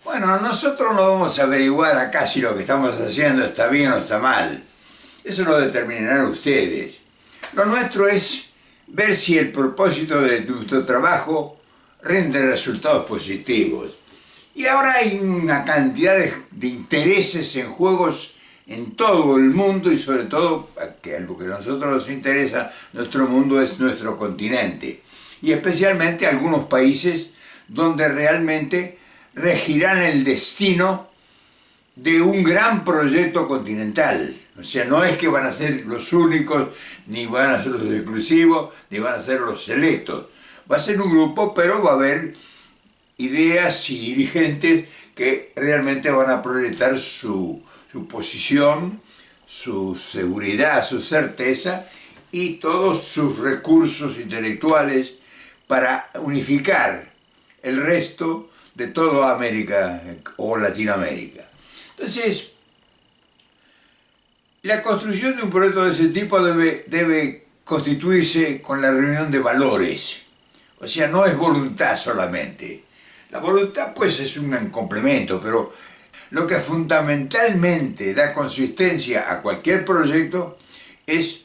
Bueno, nosotros no vamos a averiguar acá si lo que estamos haciendo está bien o está mal. Eso lo determinarán ustedes. Lo nuestro es ver si el propósito de nuestro trabajo rinde resultados positivos. Y ahora hay una cantidad de intereses en juegos en todo el mundo y sobre todo, que a lo que a nosotros nos interesa, nuestro mundo es nuestro continente. Y especialmente algunos países donde realmente regirán el destino de un gran proyecto continental. O sea, no es que van a ser los únicos, ni van a ser los exclusivos, ni van a ser los selectos. Va a ser un grupo, pero va a haber ideas y dirigentes que realmente van a proyectar su posición, su seguridad, su certeza y todos sus recursos intelectuales para unificar el resto de toda América o Latinoamérica. Entonces, la construcción de un proyecto de ese tipo debe constituirse con la reunión de valores. O sea, no es voluntad solamente. La voluntad pues es un complemento, pero lo que fundamentalmente da consistencia a cualquier proyecto es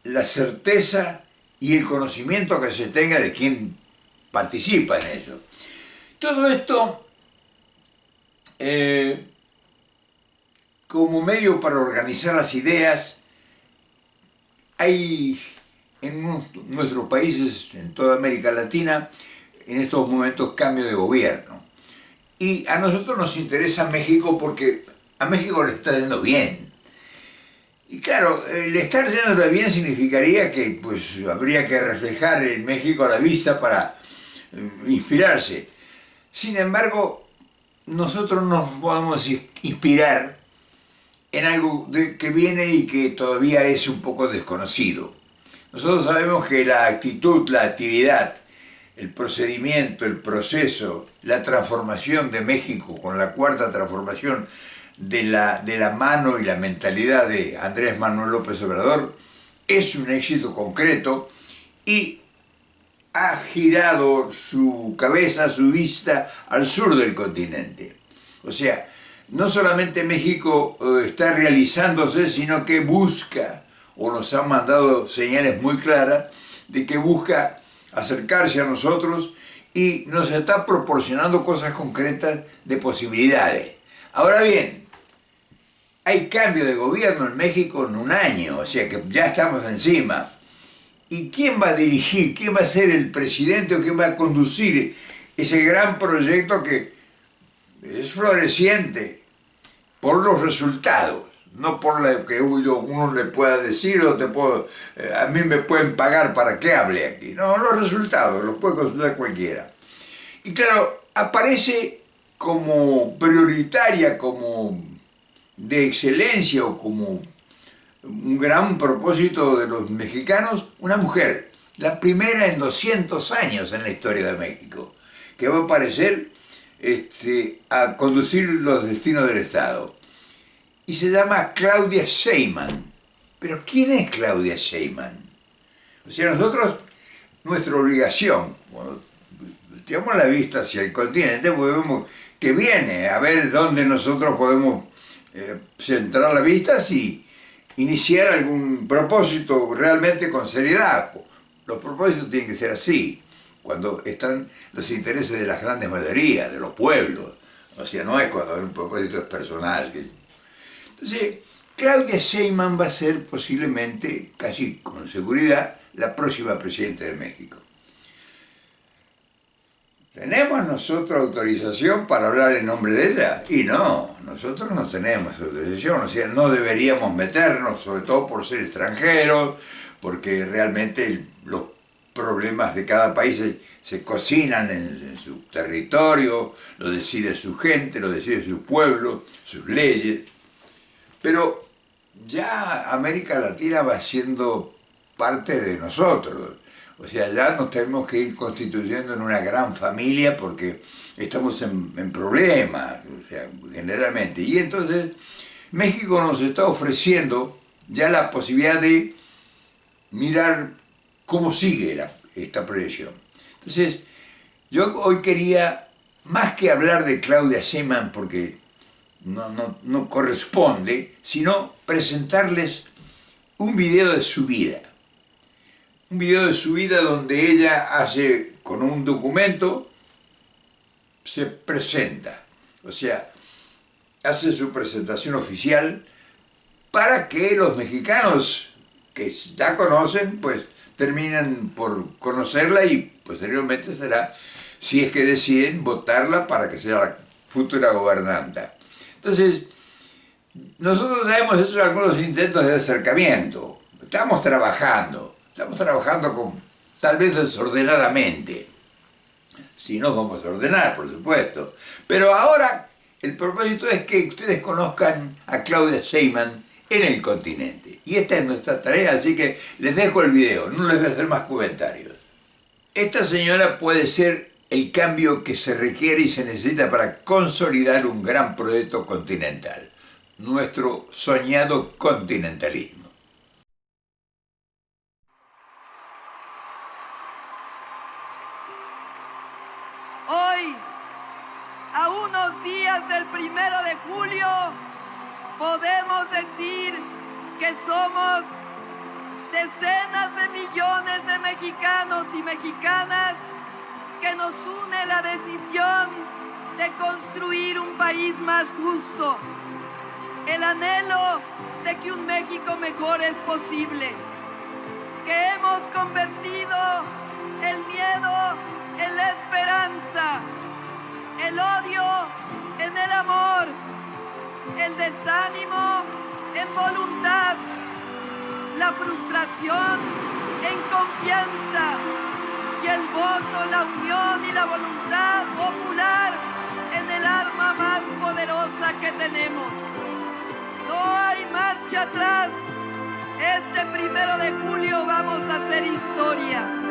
la certeza y el conocimiento que se tenga de quien participa en ello. Todo esto como medio para organizar las ideas. Hay en nuestros países, en toda América Latina, en estos momentos cambio de gobierno. Y a nosotros nos interesa México porque a México le está yendo bien. Y claro, el estar yendo bien significaría que pues, habría que reflejar en México a la vista para inspirarse. Sin embargo, nosotros nos podemos inspirar en algo que viene y que todavía es un poco desconocido. Nosotros sabemos que la actitud, la actividad, el procedimiento, el proceso, la transformación de México con la cuarta transformación de la mano y la mentalidad de Andrés Manuel López Obrador es un éxito concreto y ha girado su cabeza, su vista al sur del continente. O sea, no solamente México está realizándose, sino que busca, o nos han mandado señales muy claras, de que busca acercarse a nosotros y nos está proporcionando cosas concretas de posibilidades. Ahora bien, hay cambio de gobierno en México en un año, o sea que ya estamos encima. ¿Y quién va a dirigir? ¿Quién va a ser el presidente o quién va a conducir ese gran proyecto que es floreciente por los resultados? No por lo que uno le pueda decir o a mí me pueden pagar para que hable aquí. No, los resultados los puede consultar cualquiera. Y claro, aparece como prioritaria, como de excelencia o como un gran propósito de los mexicanos, una mujer, la primera en 200 años en la historia de México, que va a aparecer a conducir los destinos del Estado. Y se llama Claudia Sheinbaum. ¿Pero quién es Claudia Sheinbaum? O sea, nosotros, nuestra obligación, cuando echamos la vista hacia el continente, pues vemos que viene a ver dónde nosotros podemos centrar la vista y iniciar algún propósito realmente con seriedad. Los propósitos tienen que ser así, cuando están los intereses de las grandes mayorías, de los pueblos. O sea, no es cuando un propósito es personal. Entonces, Claudia Sheinbaum va a ser posiblemente, casi con seguridad, la próxima presidenta de México. ¿Tenemos nosotros autorización para hablar en nombre de ella? Y no, nosotros no tenemos autorización, o sea, no deberíamos meternos, sobre todo por ser extranjeros, porque realmente los problemas de cada país se cocinan en su territorio, lo decide su gente, lo decide su pueblo, sus leyes. Pero ya América Latina va siendo parte de nosotros. O sea, ya nos tenemos que ir constituyendo en una gran familia porque estamos en problemas, o sea, generalmente. Y entonces México nos está ofreciendo ya la posibilidad de mirar cómo sigue esta proyección. Entonces, yo hoy quería más que hablar de Claudia Sheinbaum, porque no corresponde, sino presentarles un video de su vida. Un video de su vida donde ella hace, con un documento, se presenta. O sea, hace su presentación oficial para que los mexicanos que ya conocen, pues terminen por conocerla y posteriormente será, si es que deciden, votarla para que sea la futura gobernanta. Entonces, nosotros ya hemos hecho algunos intentos de acercamiento, estamos trabajando tal vez desordenadamente, si no vamos a ordenar, por supuesto, pero ahora el propósito es que ustedes conozcan a Claudia Sheinbaum en el continente. Y esta es nuestra tarea, así que les dejo el video, no les voy a hacer más comentarios. Esta señora puede ser el cambio que se requiere y se necesita para consolidar un gran proyecto continental, nuestro soñado continentalismo. Hoy, a unos días del 1 de julio, podemos decir que somos decenas de millones de mexicanos y mexicanas que nos une la decisión de construir un país más justo, el anhelo de que un México mejor es posible, que hemos convertido el miedo en la esperanza, el odio en el amor, el desánimo en voluntad, la frustración en confianza y el voto, la unión y la voluntad popular en el arma más poderosa que tenemos. No hay marcha atrás. Este 1 de julio vamos a hacer historia.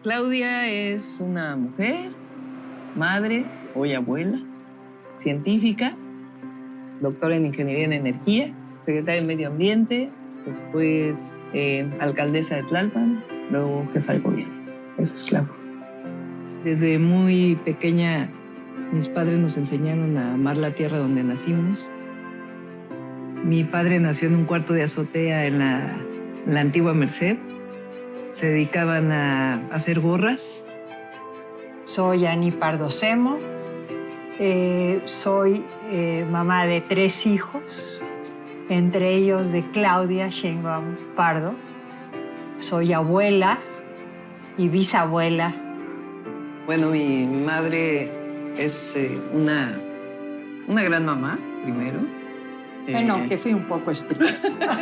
Claudia es una mujer, madre, hoy abuela, científica, doctora en Ingeniería en Energía, secretaria de Medio Ambiente, después alcaldesa de Tlalpan, luego jefa de gobierno. Eso es Claudia. Desde muy pequeña, mis padres nos enseñaron a amar la tierra donde nacimos. Mi padre nació en un cuarto de azotea en la antigua Merced. Se dedicaban a hacer gorras. Soy Ani Pardo Semo, soy mamá de 3 hijos, entre ellos de Claudia Sheinbaum Pardo. Soy abuela y bisabuela. Bueno, mi madre es una gran mamá, primero. Bueno, que fui un poco estricta.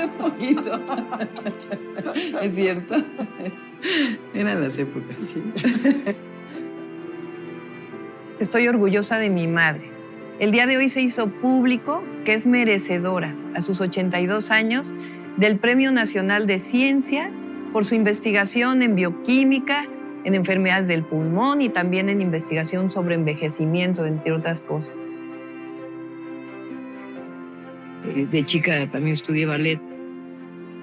Un poquito. Es cierto. Eran las épocas. Sí. Estoy orgullosa de mi madre. El día de hoy se hizo público que es merecedora, a sus 82 años, del Premio Nacional de Ciencia por su investigación en bioquímica, en enfermedades del pulmón y también en investigación sobre envejecimiento, entre otras cosas. De chica también estudié ballet.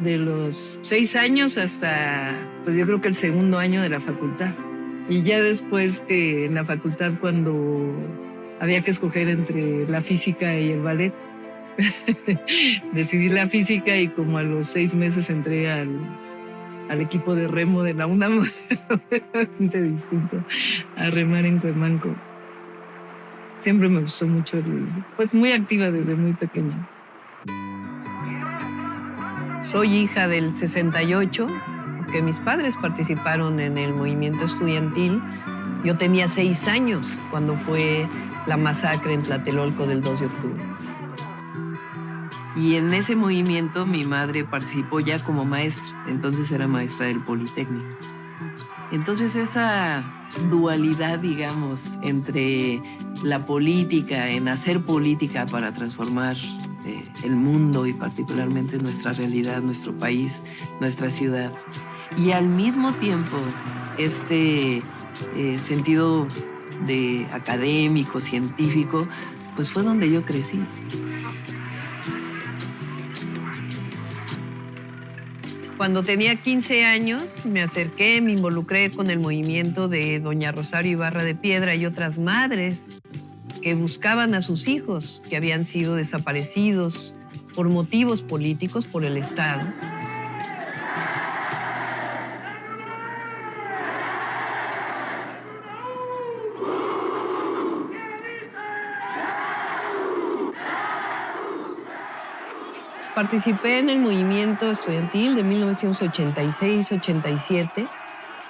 De los 6 años hasta, pues yo creo que el 2.º año de la facultad. Y ya después que en la facultad, cuando había que escoger entre la física y el ballet, decidí la física y como a los 6 meses entré al al equipo de remo de la UNAM, totalmente distinto a remar en Cuemanco. Siempre me gustó mucho, pues muy activa desde muy pequeña. Soy hija del 68, porque mis padres participaron en el movimiento estudiantil. Yo tenía 6 años cuando fue la masacre en Tlatelolco del 2 de octubre. Y en ese movimiento mi madre participó ya como maestra, entonces era maestra del Politécnico. Entonces esa dualidad, digamos, entre la política, en hacer política para transformar el mundo y particularmente nuestra realidad, nuestro país, nuestra ciudad, y al mismo tiempo este sentido de académico, científico, pues fue donde yo crecí. Cuando tenía 15 años, me acerqué, me involucré con el movimiento de doña Rosario Ibarra de Piedra y otras madres que buscaban a sus hijos que habían sido desaparecidos por motivos políticos por el Estado. Participé en el movimiento estudiantil de 1986-87,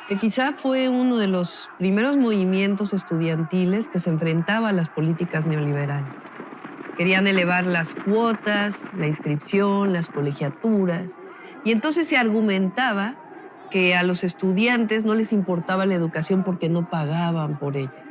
que quizá fue uno de los primeros movimientos estudiantiles que se enfrentaba a las políticas neoliberales. Querían elevar las cuotas, la inscripción, las colegiaturas, y entonces se argumentaba que a los estudiantes no les importaba la educación porque no pagaban por ella.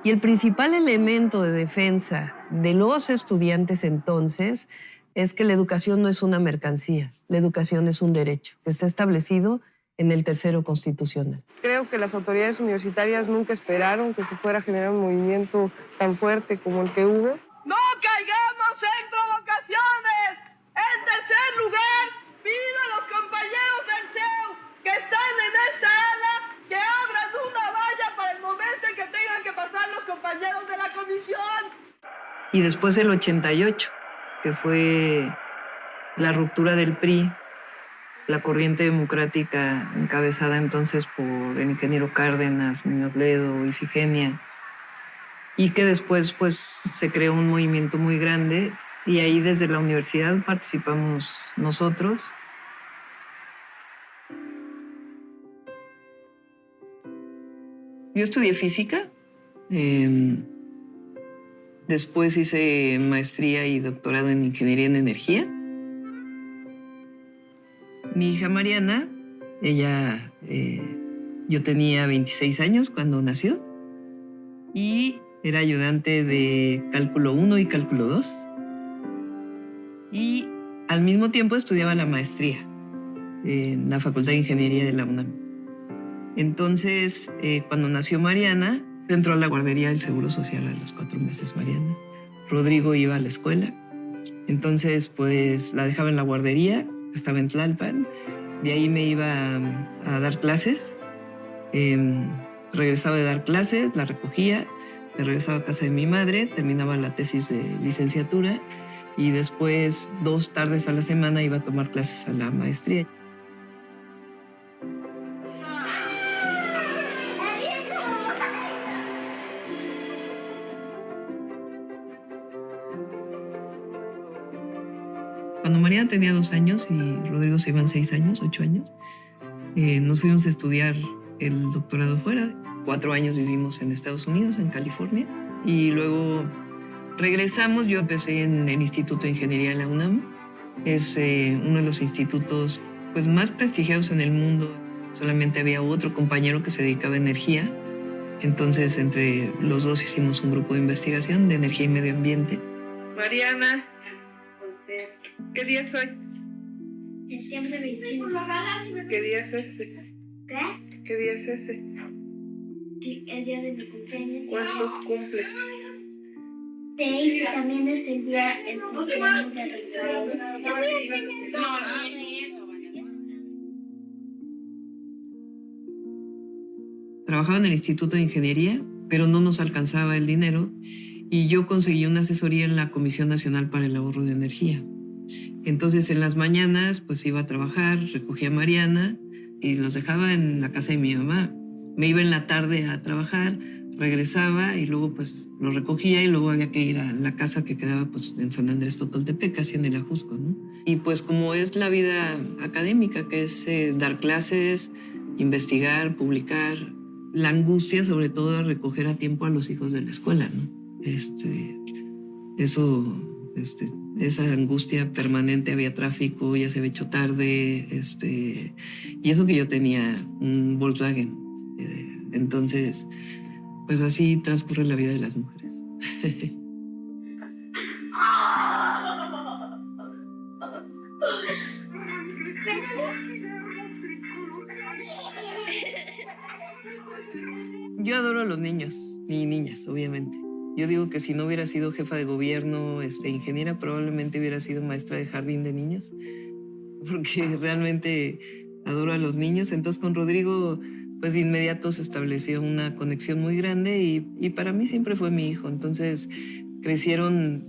Y el principal elemento de defensa de los estudiantes entonces es que la educación no es una mercancía, la educación es un derecho que está establecido en el tercero constitucional. Creo que las autoridades universitarias nunca esperaron que se fuera a generar un movimiento tan fuerte como el que hubo. ¡No caigamos en provocaciones! En tercer lugar, pido a los compañeros del CEU que están en esta ala que abran una valla para el momento en que tengan que pasar los compañeros de la comisión. Y después el 88, que fue la ruptura del PRI, la corriente democrática encabezada entonces por el ingeniero Cárdenas, Muñoz Ledo, Ifigenia, y que después pues se creó un movimiento muy grande y ahí desde la universidad participamos nosotros. Yo estudié física, después hice maestría y doctorado en ingeniería en energía. Mi hija Mariana, ella, yo tenía 26 años cuando nació y era ayudante de cálculo 1 y cálculo 2. Y al mismo tiempo estudiaba la maestría en la Facultad de Ingeniería de la UNAM. Entonces, cuando nació Mariana, entró a la guardería del Seguro Social a los 4 meses Mariana. Rodrigo iba a la escuela. Entonces, pues la dejaba en la guardería, estaba en Tlalpan. De ahí me iba a dar clases. Regresaba de dar clases, la recogía, me regresaba a casa de mi madre, terminaba la tesis de licenciatura y después 2 tardes a la semana iba a tomar clases a la maestría. Cuando Mariana tenía 2 años y Rodrigo se iban 6 años, 8 años, nos fuimos a estudiar el doctorado fuera. 4 años vivimos en Estados Unidos, en California, y luego regresamos. Yo empecé en el Instituto de Ingeniería de la UNAM. Es uno de los institutos pues, más prestigiosos en el mundo. Solamente había otro compañero que se dedicaba a energía. Entonces, entre los dos hicimos un grupo de investigación de energía y medio ambiente. Mariana, ¿qué día es hoy? Septiembre 21. ¿Qué día es ese? ¿Qué? ¿Qué día es ese? El día de mi cumpleaños. ¿Cuántos cumples? 6, también es el día del cumpleaños de Rafael. Trabajaba en el Instituto de Ingeniería, pero no nos alcanzaba el dinero y yo conseguí una asesoría en la Comisión Nacional para el Ahorro de Energía. Entonces, en las mañanas, pues iba a trabajar, recogía a Mariana, y los dejaba en la casa de mi mamá. Me iba en la tarde a trabajar, regresaba y luego pues los recogía y luego había que ir a la casa que quedaba pues en San Andrés Totoltepec, casi en el Ajusco, ¿no? Y pues como es la vida académica, que es dar clases, investigar, publicar, la angustia sobre todo de recoger a tiempo a los hijos de la escuela, ¿no? Esa angustia permanente, había tráfico, ya se había hecho tarde, y eso que yo tenía un Volkswagen. Entonces, pues así transcurre la vida de las mujeres. Yo adoro a los niños y niñas, obviamente. Yo digo que si no hubiera sido jefa de gobierno, ingeniera, probablemente hubiera sido maestra de jardín de niños, porque realmente adoro a los niños. Entonces con Rodrigo, pues de inmediato se estableció una conexión muy grande y para mí siempre fue mi hijo. Entonces crecieron,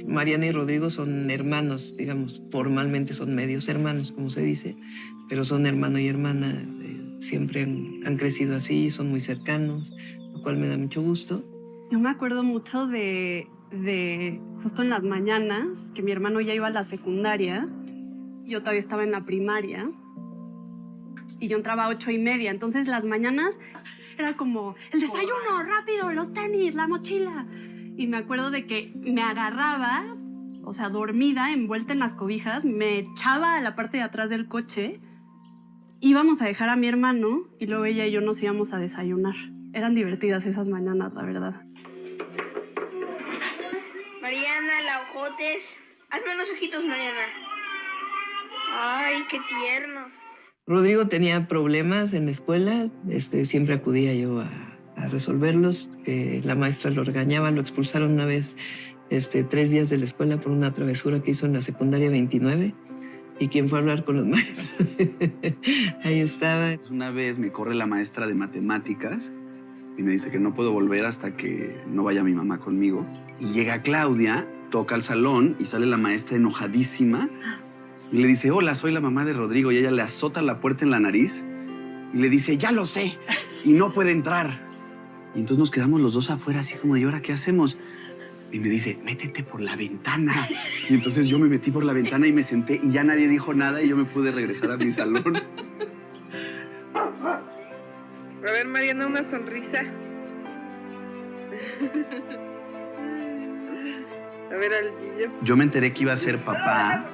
Mariana y Rodrigo son hermanos, digamos, formalmente son medios hermanos, como se dice, pero son hermano y hermana, siempre han crecido así, son muy cercanos, lo cual me da mucho gusto. Yo me acuerdo mucho de justo en las mañanas, que mi hermano ya iba a la secundaria, yo todavía estaba en la primaria, y yo entraba a 8:30, entonces las mañanas era como el desayuno, rápido, los tenis, la mochila. Y me acuerdo de que me agarraba, o sea, dormida, envuelta en las cobijas, me echaba a la parte de atrás del coche, íbamos a dejar a mi hermano y luego ella y yo nos íbamos a desayunar. Eran divertidas esas mañanas, la verdad. Mariana, la ojotes. Hazme unos ojitos, Mariana. Ay, qué tiernos. Rodrigo tenía problemas en la escuela, siempre acudía yo a resolverlos, que la maestra lo regañaba, lo expulsaron una vez 3 días de la escuela por una travesura que hizo en la secundaria 29. ¿Y quién fue a hablar con los maestros? Ahí estaba. Una vez me corre la maestra de matemáticas y me dice que no puedo volver hasta que no vaya mi mamá conmigo. Y llega Claudia, toca al salón y sale la maestra enojadísima y le dice, hola, soy la mamá de Rodrigo. Y ella le azota la puerta en la nariz y le dice, ya lo sé, y no puede entrar. Y entonces nos quedamos los dos afuera así como de, ¿y ahora qué hacemos? Y me dice, métete por la ventana. Y entonces yo me metí por la ventana y me senté y ya nadie dijo nada y yo me pude regresar a mi salón. A ver, Mariana, una sonrisa. A ver, al niño. Yo me enteré que iba a ser papá.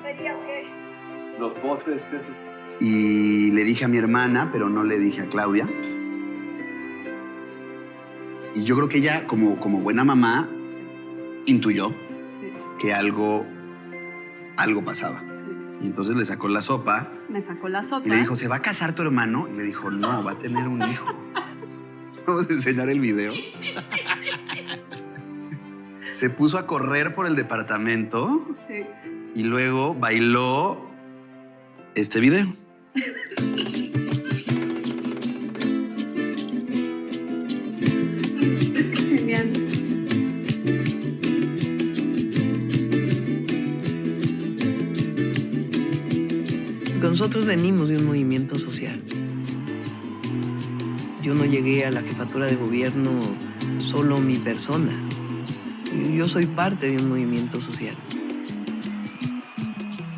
Y le dije a mi hermana, pero no le dije a Claudia. Y yo creo que ella, como buena mamá, intuyó que algo pasaba. Y entonces le sacó la sopa. Me sacó la sopa. Y le dijo, ¿se va a casar tu hermano? Y le dijo, no, va a tener un hijo. Vamos a enseñar el video. Se puso a correr por el departamento. Sí. Y luego bailó este video. Genial. Nosotros venimos de un movimiento social. Yo no llegué a la jefatura de gobierno solo mi persona. Yo soy parte de un movimiento social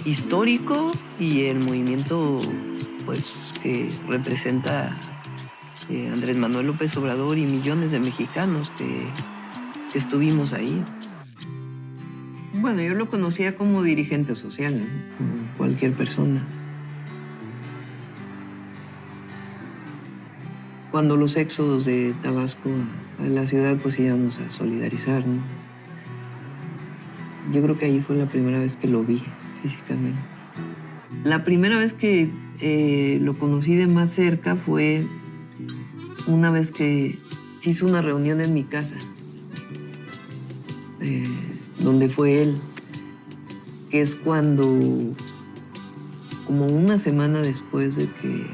histórico y el movimiento pues, que representa Andrés Manuel López Obrador y millones de mexicanos que estuvimos ahí. Bueno, yo lo conocía como dirigente social, ¿no? Como cualquier persona. Cuando los éxodos de Tabasco a la ciudad, pues íbamos a solidarizar, ¿no? Yo creo que ahí fue la primera vez que lo vi físicamente. La primera vez que lo conocí de más cerca fue una vez que se hizo una reunión en mi casa, donde fue él, que es cuando, como una semana después de que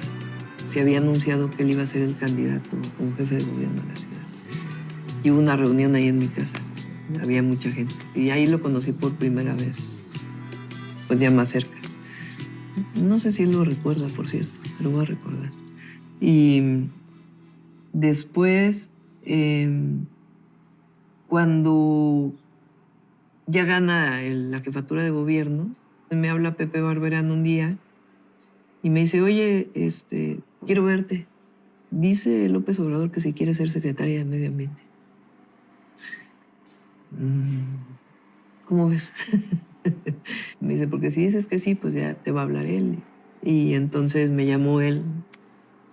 se había anunciado que él iba a ser el candidato como jefe de gobierno de la ciudad. Y hubo una reunión ahí en mi casa. Había mucha gente. Y ahí lo conocí por primera vez, pues ya más cerca. No sé si él lo recuerda, por cierto. lo voy a recordar. Y después, cuando ya gana la jefatura de gobierno, me habla Pepe Barberán un día y me dice, oye, quiero verte. Dice López Obrador que se quiere ser secretaria de Medio Ambiente. ¿Cómo ves? Me dice, porque si dices que sí, pues ya te va a hablar él. Y entonces me llamó él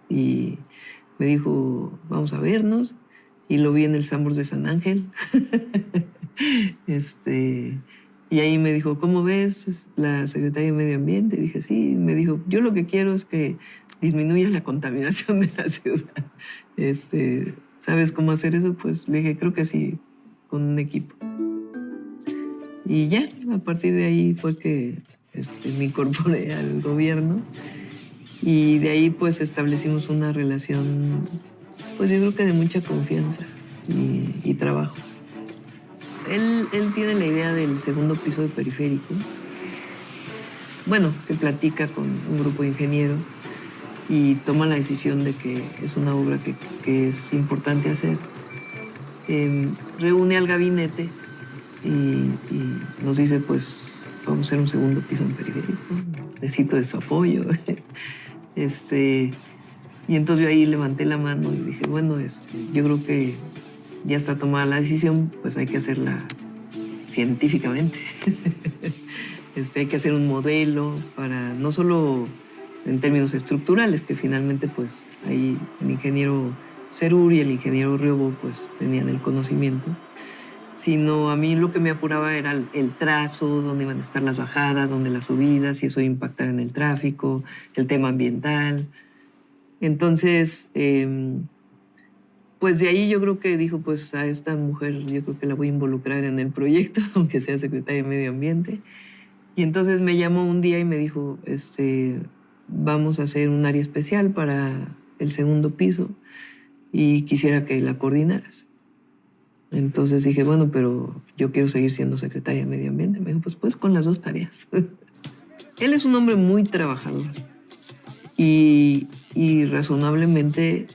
y me dijo, vamos a vernos. Y lo vi en el Sambors de San Ángel. Y ahí me dijo, ¿cómo ves la Secretaría de Medio Ambiente? Y dije, sí. Me dijo, yo lo que quiero es que disminuya la contaminación de la ciudad. ¿Sabes cómo hacer eso? Pues le dije, creo que sí, con un equipo. Y ya, a partir de ahí fue que me incorporé al gobierno. Y de ahí pues establecimos una relación, pues yo creo que de mucha confianza y trabajo. Él tiene la idea del segundo piso de Periférico. Bueno, que platica con un grupo de ingenieros y toma la decisión de que es una obra que es importante hacer. Reúne al gabinete y nos dice, pues, vamos a hacer un segundo piso en Periférico. Necesito de su apoyo. Y entonces yo ahí levanté la mano y dije, bueno, yo creo que ya está tomada la decisión, pues hay que hacerla científicamente. Hay que hacer un modelo para, no solo en términos estructurales, que finalmente pues ahí el ingeniero Cerur y el ingeniero Riobo pues tenían el conocimiento, sino a mí lo que me apuraba era el trazo, dónde iban a estar las bajadas, dónde las subidas, si eso iba a impactar en el tráfico, el tema ambiental. Entonces, pues de ahí yo creo que dijo, pues a esta mujer yo creo que la voy a involucrar en el proyecto, aunque sea secretaria de Medio Ambiente. Y entonces me llamó un día y me dijo, vamos a hacer un área especial para el segundo piso y quisiera que la coordinaras. Entonces dije, bueno, pero yo quiero seguir siendo secretaria de Medio Ambiente. Me dijo, pues con las dos tareas. Él es un hombre muy trabajador y razonablemente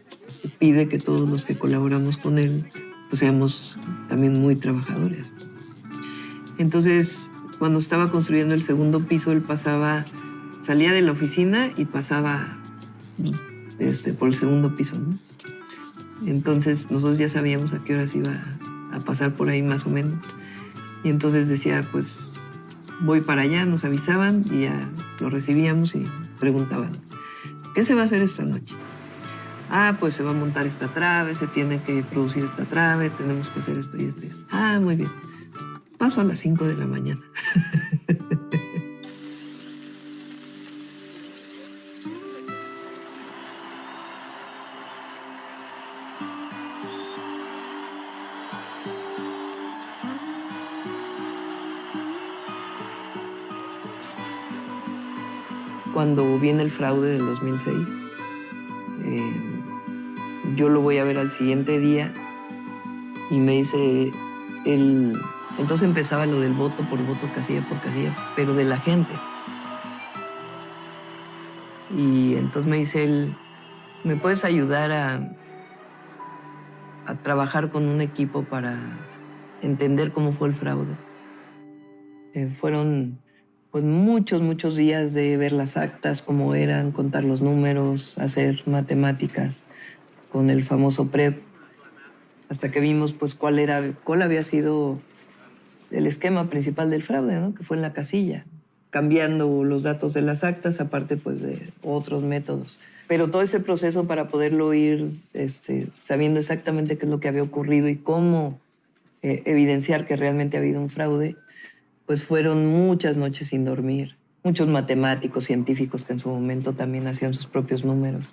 pide que todos los que colaboramos con él pues seamos también muy trabajadores. Entonces, cuando estaba construyendo el segundo piso, él salía de la oficina y pasaba por el segundo piso, ¿no? Entonces, nosotros ya sabíamos a qué horas iba a pasar por ahí más o menos. Y entonces decía, pues, voy para allá, nos avisaban y ya lo recibíamos y preguntaban, ¿qué se va a hacer esta noche? Pues se va a montar esta trave, se tiene que producir esta trave, tenemos que hacer esto y esto y esto. Muy bien. Paso a las 5 de la mañana. Cuando viene el fraude del 2006, yo lo voy a ver al siguiente día y me dice, entonces empezaba lo del voto por voto, casilla por casilla, pero de la gente. Y entonces me dice él, ¿me puedes ayudar a trabajar con un equipo para entender cómo fue el fraude? Fueron pues muchos días de ver las actas, cómo eran, contar los números, hacer matemáticas con el famoso PREP, hasta que vimos pues cuál había sido el esquema principal del fraude, ¿no? Que fue en la casilla, cambiando los datos de las actas, aparte pues de otros métodos. Pero todo ese proceso para poderlo ir sabiendo exactamente qué es lo que había ocurrido y cómo evidenciar que realmente ha habido un fraude, pues fueron muchas noches sin dormir. Muchos matemáticos, científicos que en su momento también hacían sus propios números.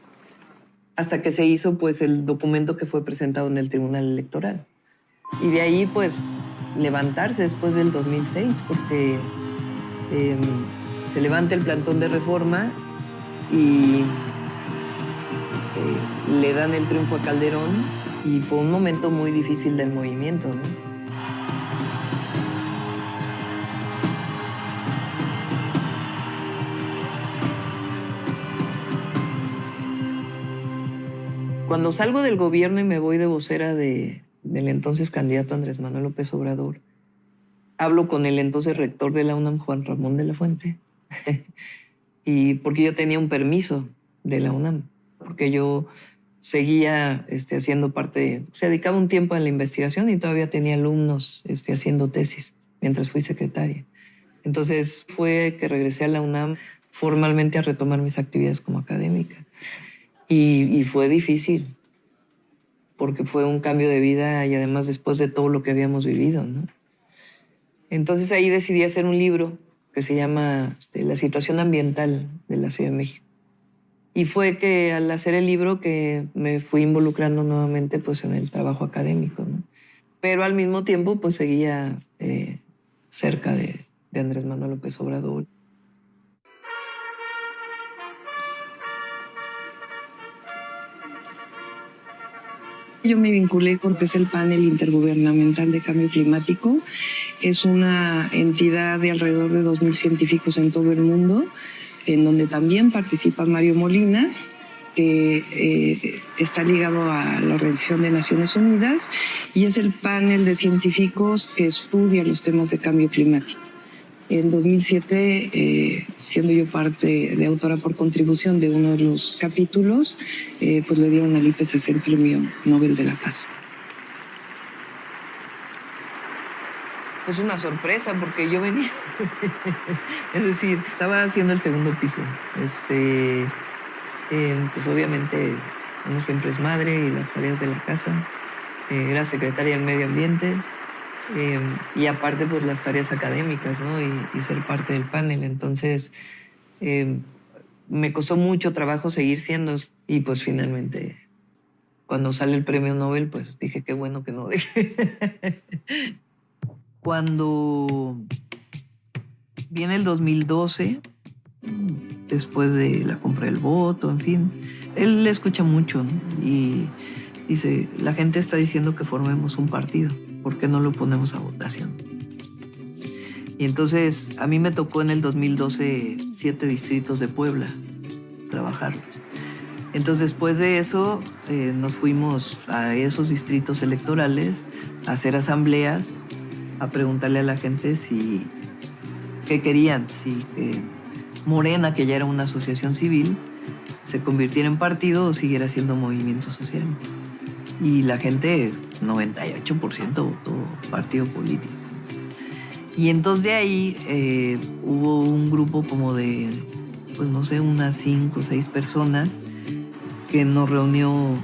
Hasta que se hizo pues el documento que fue presentado en el Tribunal Electoral. Y de ahí pues levantarse después del 2006, porque se levanta el plantón de Reforma y le dan el triunfo a Calderón y fue un momento muy difícil del movimiento, ¿no? Cuando salgo del gobierno y me voy de vocera del entonces candidato Andrés Manuel López Obrador, hablo con el entonces rector de la UNAM, Juan Ramón de la Fuente, y porque yo tenía un permiso de la UNAM, porque yo seguía haciendo parte, se dedicaba un tiempo a la investigación y todavía tenía alumnos haciendo tesis mientras fui secretaria. Entonces fue que regresé a la UNAM formalmente a retomar mis actividades como académica. Y fue difícil, porque fue un cambio de vida y además después de todo lo que habíamos vivido, ¿no? Entonces ahí decidí hacer un libro que se llama La situación ambiental de la Ciudad de México. Y fue que al hacer el libro que me fui involucrando nuevamente pues, en el trabajo académico, ¿no? Pero al mismo tiempo pues seguía cerca de Andrés Manuel López Obrador. Yo me vinculé con que es el Panel Intergubernamental de Cambio Climático. Es una entidad de alrededor de 2,000 científicos en todo el mundo, en donde también participa Mario Molina, que está ligado a la Organización de Naciones Unidas, y es el panel de científicos que estudia los temas de cambio climático. En 2007, siendo yo parte de autora por contribución de uno de los capítulos, pues le dieron al IPCC el Premio Nobel de la Paz. Pues una sorpresa, porque yo venía, es decir, estaba haciendo el segundo piso. Pues obviamente uno siempre es madre y las tareas de la casa. Era secretaria del Medio Ambiente. Y aparte, pues las tareas académicas, ¿no? Y ser parte del panel. Entonces, me costó mucho trabajo seguir siendo. Y pues finalmente, cuando sale el premio Nobel, pues dije, qué bueno que no dejé. Cuando viene el 2012, después de la compra del voto, en fin, él le escucha mucho, ¿no? Y dice, la gente está diciendo que formemos un partido. ¿Por qué no lo ponemos a votación? Y entonces a mí me tocó en el 2012 7 distritos de Puebla trabajarlos. Entonces después de eso nos fuimos a esos distritos electorales a hacer asambleas, a preguntarle a la gente qué querían, si Morena, que ya era una asociación civil, se convirtiera en partido o siguiera siendo movimiento social. Y la gente, 98% votó partido político. Y entonces de ahí hubo un grupo como de, pues no sé, unas 5 o 6 personas que nos reunió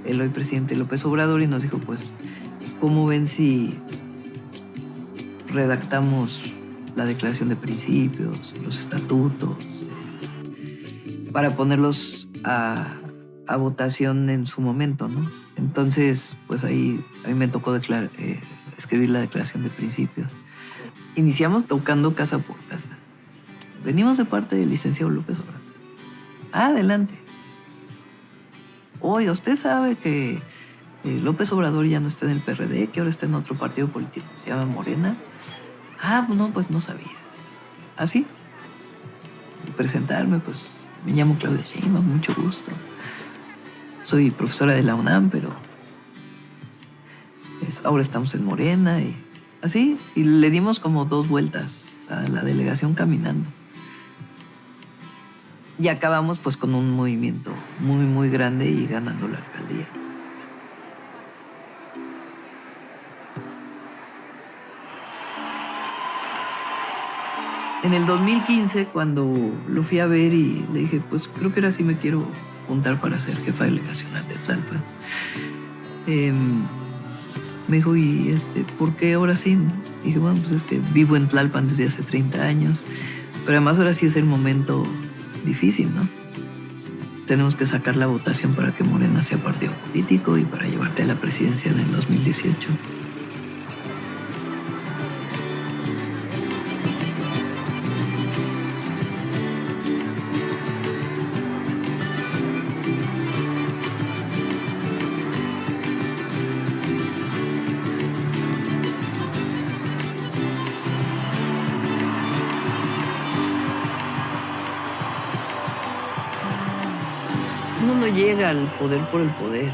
el hoy presidente López Obrador y nos dijo, pues, ¿cómo ven si redactamos la declaración de principios, los estatutos, para ponerlos a votación en su momento, ¿no? Entonces, pues ahí a mí me tocó escribir la declaración de principios. Iniciamos tocando casa por casa. Venimos de parte del licenciado López Obrador. Adelante. Oye, usted sabe que López Obrador ya no está en el PRD, que ahora está en otro partido político, se llama Morena. No, pues no sabía. Así. Y presentarme, pues me llamo Claudia Sheinbaum, mucho gusto. Soy profesora de la UNAM, pero ahora estamos en Morena y así. Y le dimos como 2 vueltas a la delegación caminando. Y acabamos pues con un movimiento muy, muy grande y ganando la alcaldía. En el 2015, cuando lo fui a ver y le dije, pues creo que ahora sí me quiero juntar para ser jefa delegacional de Tlalpan. Me dijo, ¿y por qué ahora sí? Dije, bueno, pues es que vivo en Tlalpan desde hace 30 años, pero además ahora sí es el momento difícil, ¿no? Tenemos que sacar la votación para que Morena sea partido político y para llevarte a la presidencia en el 2018. no llega al poder por el poder.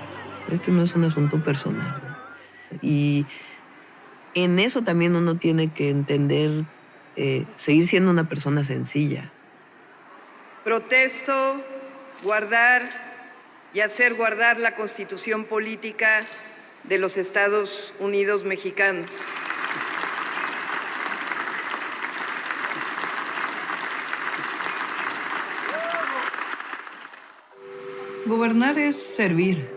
Este no es un asunto personal. Y en eso también uno tiene que entender, seguir siendo una persona sencilla. Protesto guardar y hacer guardar la Constitución política de los Estados Unidos mexicanos. Gobernar es servir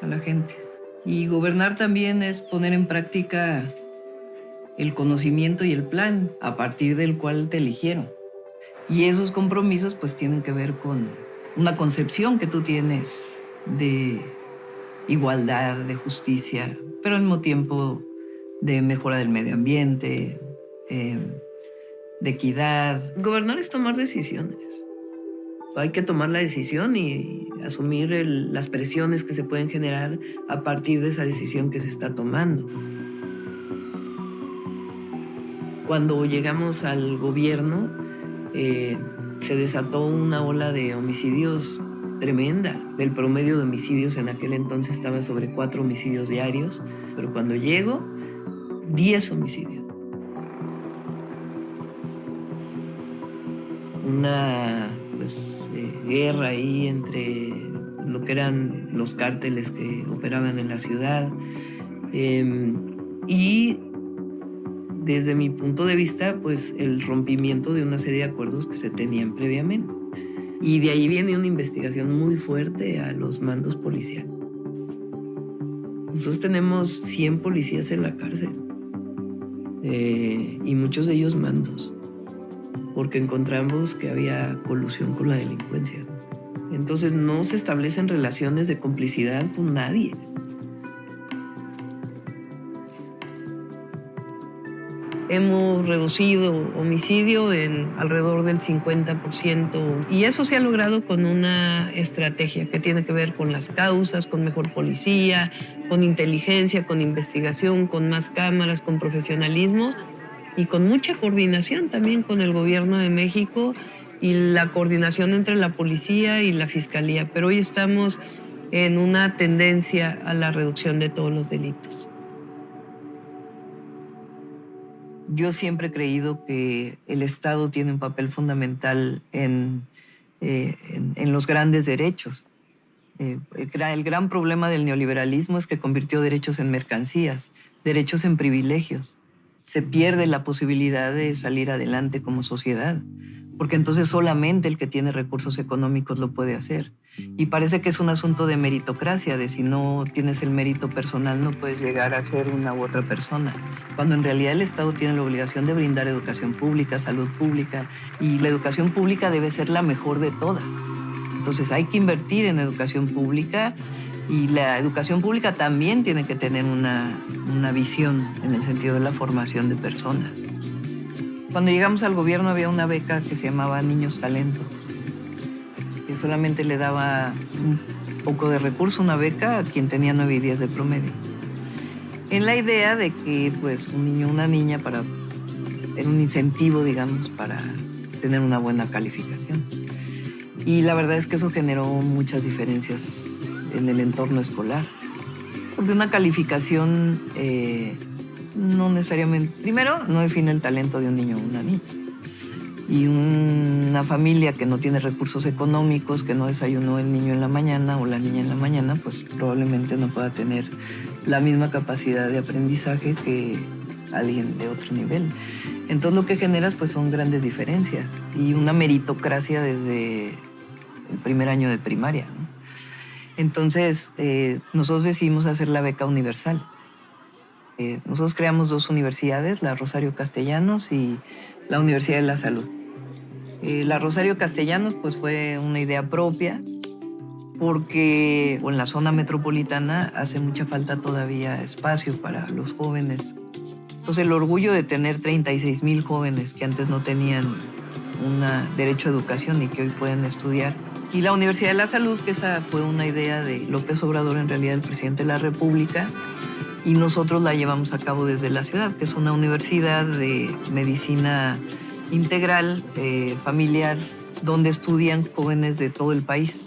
a la gente. Y gobernar también es poner en práctica el conocimiento y el plan a partir del cual te eligieron. Y esos compromisos pues tienen que ver con una concepción que tú tienes de igualdad, de justicia, pero al mismo tiempo de mejora del medio ambiente, de equidad. Gobernar es tomar decisiones. Hay que tomar la decisión y asumir las presiones que se pueden generar a partir de esa decisión que se está tomando. Cuando llegamos al gobierno, se desató una ola de homicidios tremenda. El promedio de homicidios en aquel entonces estaba sobre 4 homicidios diarios, pero cuando llego, 10 homicidios. Una guerra ahí entre lo que eran los cárteles que operaban en la ciudad. Y desde mi punto de vista, pues el rompimiento de una serie de acuerdos que se tenían previamente. Y de ahí viene una investigación muy fuerte a los mandos policiales. Nosotros tenemos 100 policías en la cárcel y muchos de ellos mandos, porque encontramos que había colusión con la delincuencia. Entonces no se establecen relaciones de complicidad con nadie. Hemos reducido homicidio en alrededor del 50% y eso se ha logrado con una estrategia que tiene que ver con las causas, con mejor policía, con inteligencia, con investigación, con más cámaras, con profesionalismo y con mucha coordinación también con el gobierno de México y la coordinación entre la policía y la fiscalía. Pero hoy estamos en una tendencia a la reducción de todos los delitos. Yo siempre he creído que el Estado tiene un papel fundamental en los grandes derechos. El gran problema del neoliberalismo es que convirtió derechos en mercancías, derechos en privilegios. Se pierde la posibilidad de salir adelante como sociedad, porque entonces solamente el que tiene recursos económicos lo puede hacer. Y parece que es un asunto de meritocracia, de si no tienes el mérito personal no puedes llegar a ser una u otra persona, cuando en realidad el Estado tiene la obligación de brindar educación pública, salud pública, y la educación pública debe ser la mejor de todas. Entonces hay que invertir en educación pública y la educación pública también tiene que tener una visión en el sentido de la formación de personas. Cuando llegamos al gobierno había una beca que se llamaba Niños Talento, que solamente le daba un poco de recurso, una beca a quien tenía 9 y 10 de promedio. En la idea de que pues, un niño o una niña era un incentivo, digamos, para tener una buena calificación. Y la verdad es que eso generó muchas diferencias en el entorno escolar. Porque una calificación no necesariamente, primero, no define el talento de un niño o una niña. Y una familia que no tiene recursos económicos, que no desayunó el niño en la mañana o la niña en la mañana, pues probablemente no pueda tener la misma capacidad de aprendizaje que alguien de otro nivel. Entonces lo que generas pues son grandes diferencias y una meritocracia desde el primer año de primaria, ¿no? Entonces nosotros decidimos hacer la beca universal. Nosotros creamos 2 universidades, la Rosario Castellanos y la Universidad de la Salud. La Rosario Castellanos pues fue una idea propia porque en la zona metropolitana hace mucha falta todavía espacio para los jóvenes. Entonces el orgullo de tener 36,000 jóvenes que antes no tenían un derecho a educación y que hoy pueden estudiar. Y la Universidad de la Salud, que esa fue una idea de López Obrador, en realidad el presidente de la República, y nosotros la llevamos a cabo desde la ciudad, que es una universidad de medicina integral, familiar, donde estudian jóvenes de todo el país.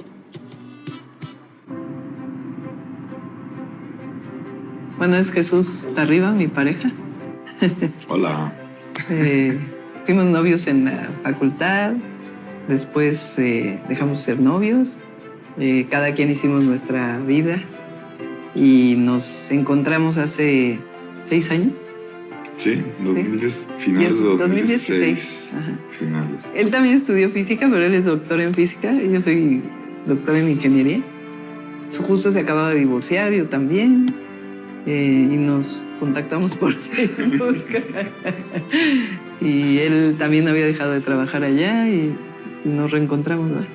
Bueno, es Jesús Tarriba, mi pareja. Hola. Fuimos novios en la facultad, después dejamos de ser novios, cada quien hicimos nuestra vida y nos encontramos hace 6 años. Sí, finales de 2016. Ajá. Finales. Él también estudió física, pero él es doctor en física y yo soy doctor en ingeniería. Justo se acababa de divorciar, yo también, y nos contactamos por Facebook. Y él también había dejado de trabajar allá y nos reencontramos, ¿no?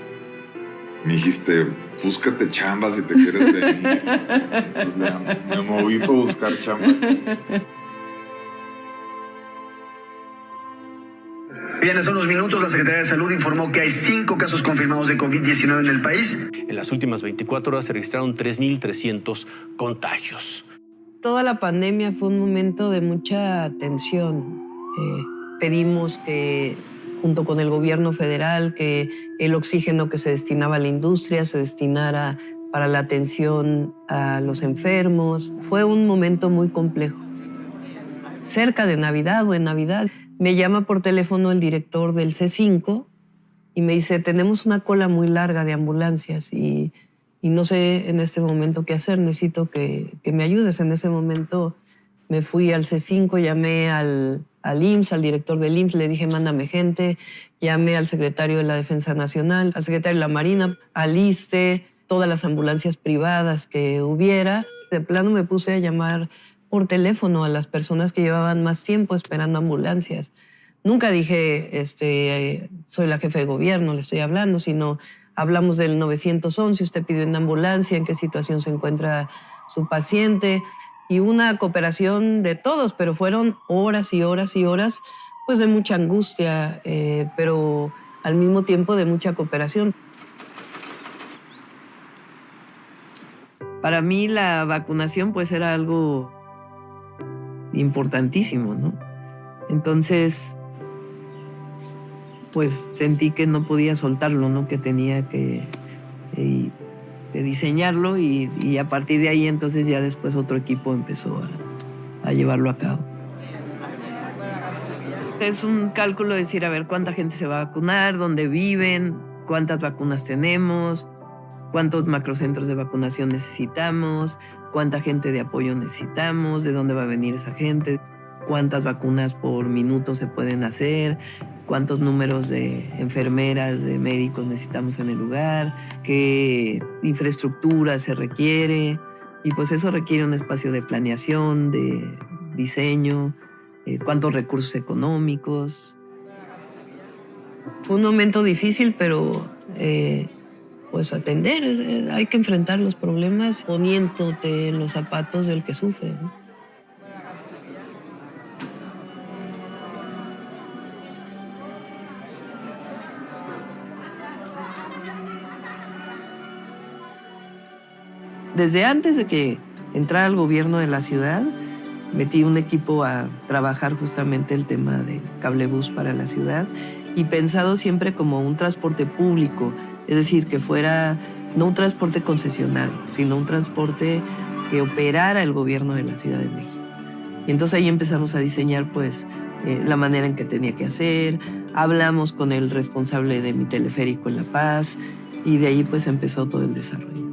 Me dijiste, búscate chamba si te quieres venir. Me moví para buscar chamba. Bien, hace unos minutos la Secretaría de Salud informó que hay 5 casos confirmados de COVID-19 en el país. En las últimas 24 horas se registraron 3.300 contagios. Toda la pandemia fue un momento de mucha tensión. Pedimos que, junto con el gobierno federal, que el oxígeno que se destinaba a la industria se destinara para la atención a los enfermos. Fue un momento muy complejo. Cerca de Navidad o en Navidad, me llama por teléfono el director del C5 y me dice, tenemos una cola muy larga de ambulancias y no sé en este momento qué hacer, necesito que me ayudes. En ese momento me fui al C5, llamé al IMSS, al director del IMSS, le dije, mándame gente, llamé al secretario de la Defensa Nacional, al secretario de la Marina, al ISSSTE, todas las ambulancias privadas que hubiera. De plano me puse a llamar por teléfono a las personas que llevaban más tiempo esperando ambulancias. Nunca dije, soy la jefe de gobierno, le estoy hablando, sino hablamos del 911, usted pidió una ambulancia, en qué situación se encuentra su paciente, y una cooperación de todos, pero fueron horas y horas y horas, pues de mucha angustia, pero al mismo tiempo de mucha cooperación. Para mí la vacunación pues era algo importantísimo, ¿no? Entonces, pues sentí que no podía soltarlo, ¿no? Que tenía que diseñarlo y a partir de ahí entonces ya después otro equipo empezó a llevarlo a cabo. Es un cálculo de decir, a ver, cuánta gente se va a vacunar, dónde viven, cuántas vacunas tenemos, cuántos macrocentros de vacunación necesitamos, cuánta gente de apoyo necesitamos, de dónde va a venir esa gente, cuántas vacunas por minuto se pueden hacer, cuántos números de enfermeras, de médicos necesitamos en el lugar, qué infraestructura se requiere. Y pues eso requiere un espacio de planeación, de diseño, cuántos recursos económicos. Fue un momento difícil, pero pues atender, hay que enfrentar los problemas poniéndote en los zapatos del que sufre, ¿no? Desde antes de que entrara al gobierno de la ciudad, metí un equipo a trabajar justamente el tema de cablebús para la ciudad y pensado siempre como un transporte público, es decir, que fuera no un transporte concesionado, sino un transporte que operara el gobierno de la Ciudad de México. Y entonces ahí empezamos a diseñar pues la manera en que tenía que hacer, hablamos con el responsable de mi teleférico en La Paz y de ahí pues empezó todo el desarrollo.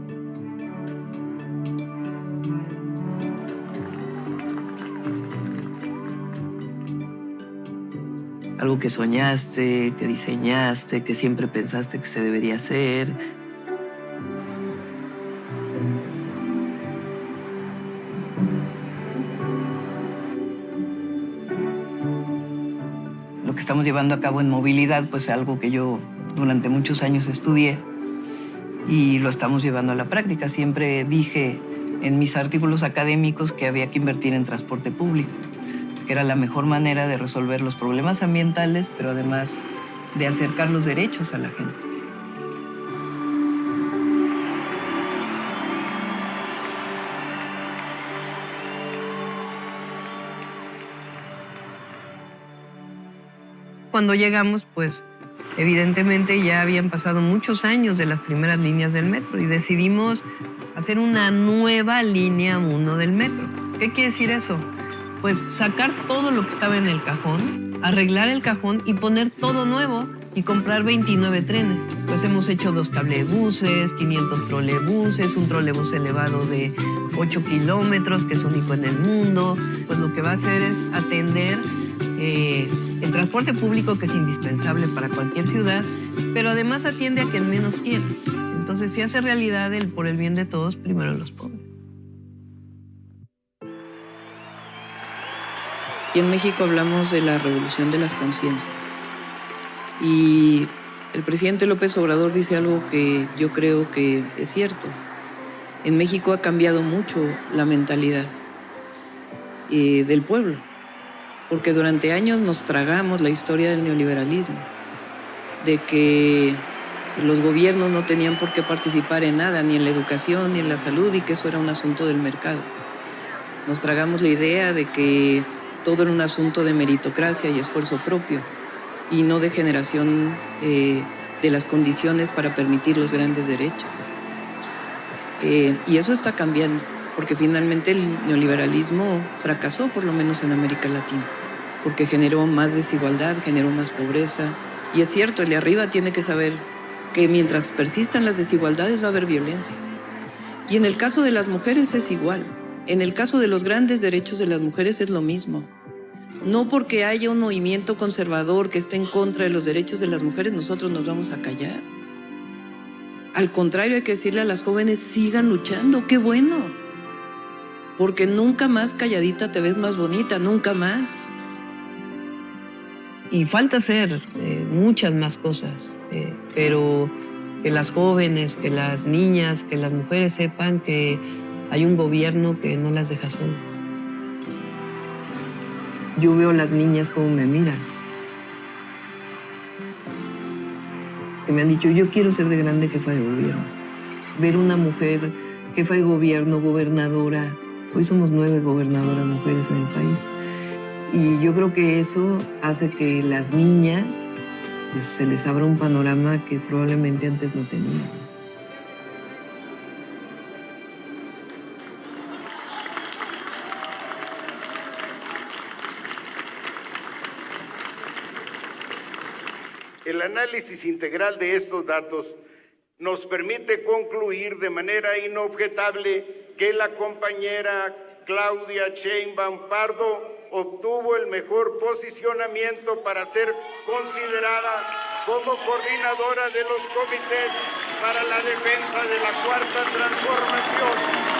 Algo que soñaste, que diseñaste, que siempre pensaste que se debería hacer. Lo que estamos llevando a cabo en movilidad, pues es algo que yo durante muchos años estudié y lo estamos llevando a la práctica. Siempre dije en mis artículos académicos que había que invertir en transporte público, que era la mejor manera de resolver los problemas ambientales, pero además de acercar los derechos a la gente. Cuando llegamos, pues evidentemente ya habían pasado muchos años de las primeras líneas del metro y decidimos hacer una nueva línea 1 del metro. ¿Qué quiere decir eso? Pues sacar todo lo que estaba en el cajón, arreglar el cajón y poner todo nuevo y comprar 29 trenes. Pues hemos hecho 2 cablebuses, 500 trolebuses, un trolebús elevado de 8 kilómetros, que es único en el mundo. Pues lo que va a hacer es atender el transporte público, que es indispensable para cualquier ciudad, pero además atiende a quien menos tiene. Entonces, si hace realidad el por el bien de todos, primero los pobres. Y en México hablamos de la revolución de las conciencias. Y el presidente López Obrador dice algo que yo creo que es cierto. En México ha cambiado mucho la mentalidad del pueblo, porque durante años nos tragamos la historia del neoliberalismo, de que los gobiernos no tenían por qué participar en nada, ni en la educación, ni en la salud, y que eso era un asunto del mercado. Nos tragamos la idea de que todo era un asunto de meritocracia y esfuerzo propio, y no de generación de las condiciones para permitir los grandes derechos. Y eso está cambiando, porque finalmente el neoliberalismo fracasó, por lo menos en América Latina, porque generó más desigualdad, generó más pobreza. Y es cierto, el de arriba tiene que saber que mientras persistan las desigualdades va a haber violencia. Y en el caso de las mujeres es igual. En el caso de los grandes derechos de las mujeres es lo mismo. No porque haya un movimiento conservador que esté en contra de los derechos de las mujeres, nosotros nos vamos a callar. Al contrario, hay que decirle a las jóvenes, sigan luchando, qué bueno. Porque nunca más calladita te ves más bonita, nunca más. Y falta hacer muchas más cosas, pero que las jóvenes, que las niñas, que las mujeres sepan que hay un gobierno que no las deja solas. Yo veo a las niñas como me miran. Que me han dicho, yo quiero ser de grande jefa de gobierno. Ver una mujer jefa de gobierno, gobernadora. Hoy somos 9 gobernadoras mujeres en el país. Y yo creo que eso hace que las niñas pues, se les abra un panorama que probablemente antes no tenían. El análisis integral de estos datos nos permite concluir de manera inobjetable que la compañera Claudia Sheinbaum Pardo obtuvo el mejor posicionamiento para ser considerada como coordinadora de los comités para la defensa de la Cuarta Transformación.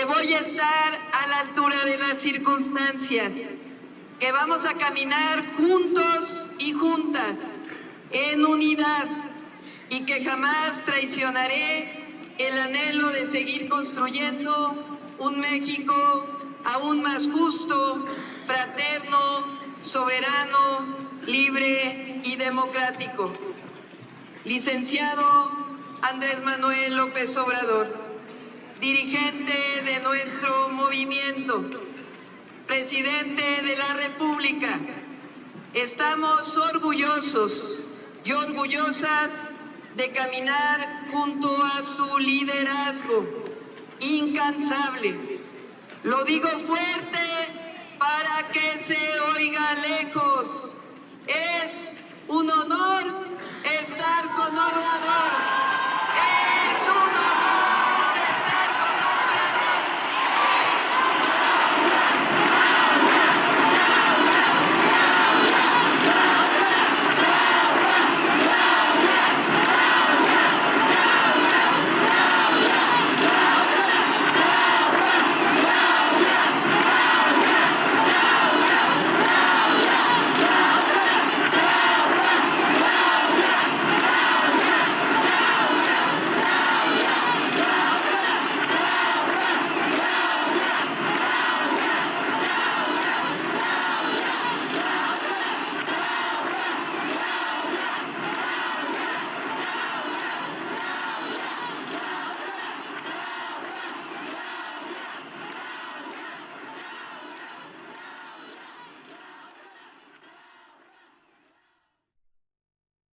que voy a estar a la altura de las circunstancias, que vamos a caminar juntos y juntas, en unidad, y que jamás traicionaré el anhelo de seguir construyendo un México aún más justo, fraterno, soberano, libre y democrático. Licenciado Andrés Manuel López Obrador, dirigente de nuestro movimiento, presidente de la República, estamos orgullosos y orgullosas de caminar junto a su liderazgo incansable. Lo digo fuerte para que se oiga lejos. Es un honor estar con Obrador.